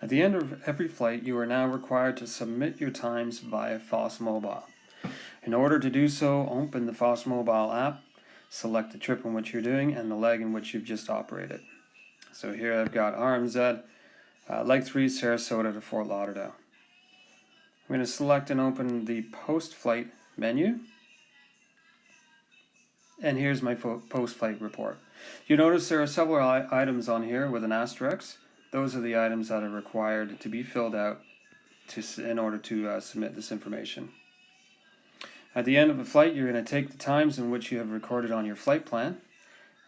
At the end of every flight, you are now required to submit your times via FOS Mobile. In order to do so, open the FOS Mobile app, select the trip in which you're doing and the leg in which you've just operated. So here I've got RMZ, leg 3, Sarasota to Fort Lauderdale. I'm going to select and open the post-flight menu. And here's my post-flight report. You notice there are several items on here with an asterisk. Those are the items that are required to be filled out in order to submit this information. At the end of the flight, you're going to take the times in which you have recorded on your flight plan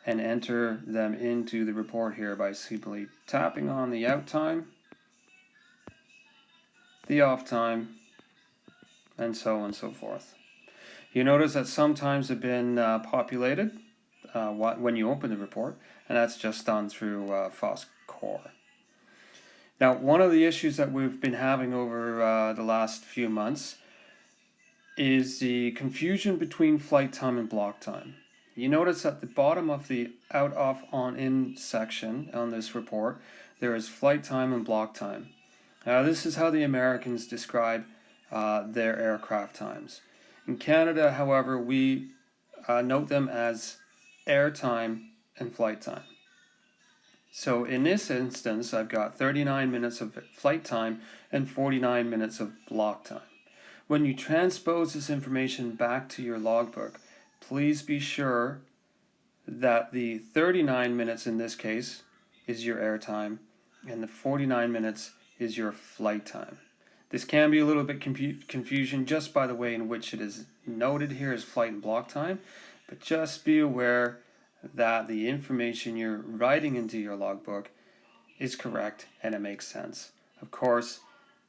and enter them into the report here by simply tapping on the out time, the off time, and so on and so forth. You notice that some times have been populated when you open the report, and that's just done through FOS Core. Now, one of the issues that we've been having over the last few months is the confusion between flight time and block time. You notice at the bottom of the out, off, on, in section on this report, there is flight time and block time. Now, this is how the Americans describe their aircraft times. In Canada, however, we note them as air time and flight time. So in this instance, I've got 39 minutes of flight time and 49 minutes of block time. When you transpose this information back to your logbook, please be sure that the 39 minutes in this case is your air time and the 49 minutes is your flight time. This can be a little bit confusion just by the way in which it is noted here as flight and block time, but just be aware that the information you're writing into your logbook is correct and it makes sense. Of course,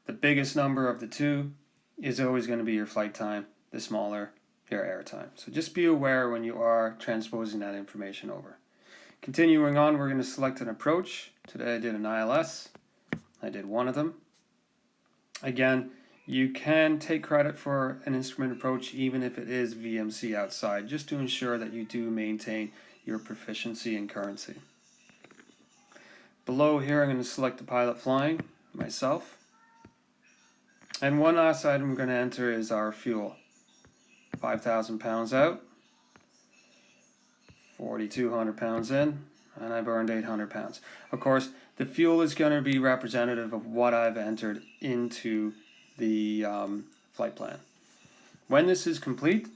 the biggest number of the two is always going to be your flight time, the smaller your air time. So just be aware when you are transposing that information over. Continuing on, we're going to select an approach. Today I did an ILS. I did one of them. Again, you can take credit for an instrument approach even if it is VMC outside, just to ensure that you do maintain your proficiency in currency. Below here, I'm going to select the pilot flying, myself. And one last item we're going to enter is our fuel. 5,000 pounds out, 4,200 pounds in, and I burned 800 pounds. Of course, the fuel is going to be representative of what I've entered into the flight plan. When this is complete,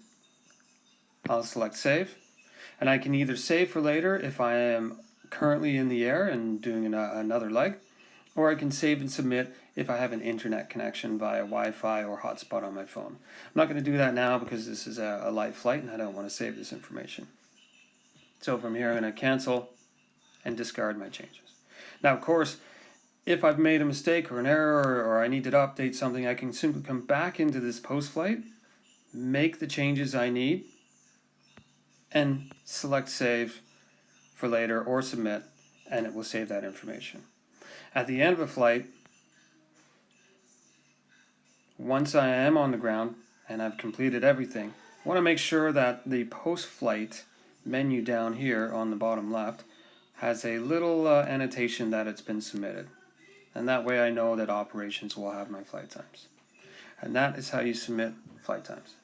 I'll select save, and I can either save for later if I am currently in the air and doing another leg, or I can save and submit if I have an internet connection via Wi-Fi or hotspot on my phone. I'm not going to do that now because this is a live flight and I don't want to save this information. So from here I'm going to cancel and discard my changes. Now, of course, if I've made a mistake or an error or I need to update something, I can simply come back into this post-flight, make the changes I need, and select save for later or submit, and it will save that information. At the end of a flight, once I am on the ground and I've completed everything, I want to make sure that the post-flight menu down here on the bottom left has a little annotation that it's been submitted. And that way I know that operations will have my flight times. And that is how you submit flight times.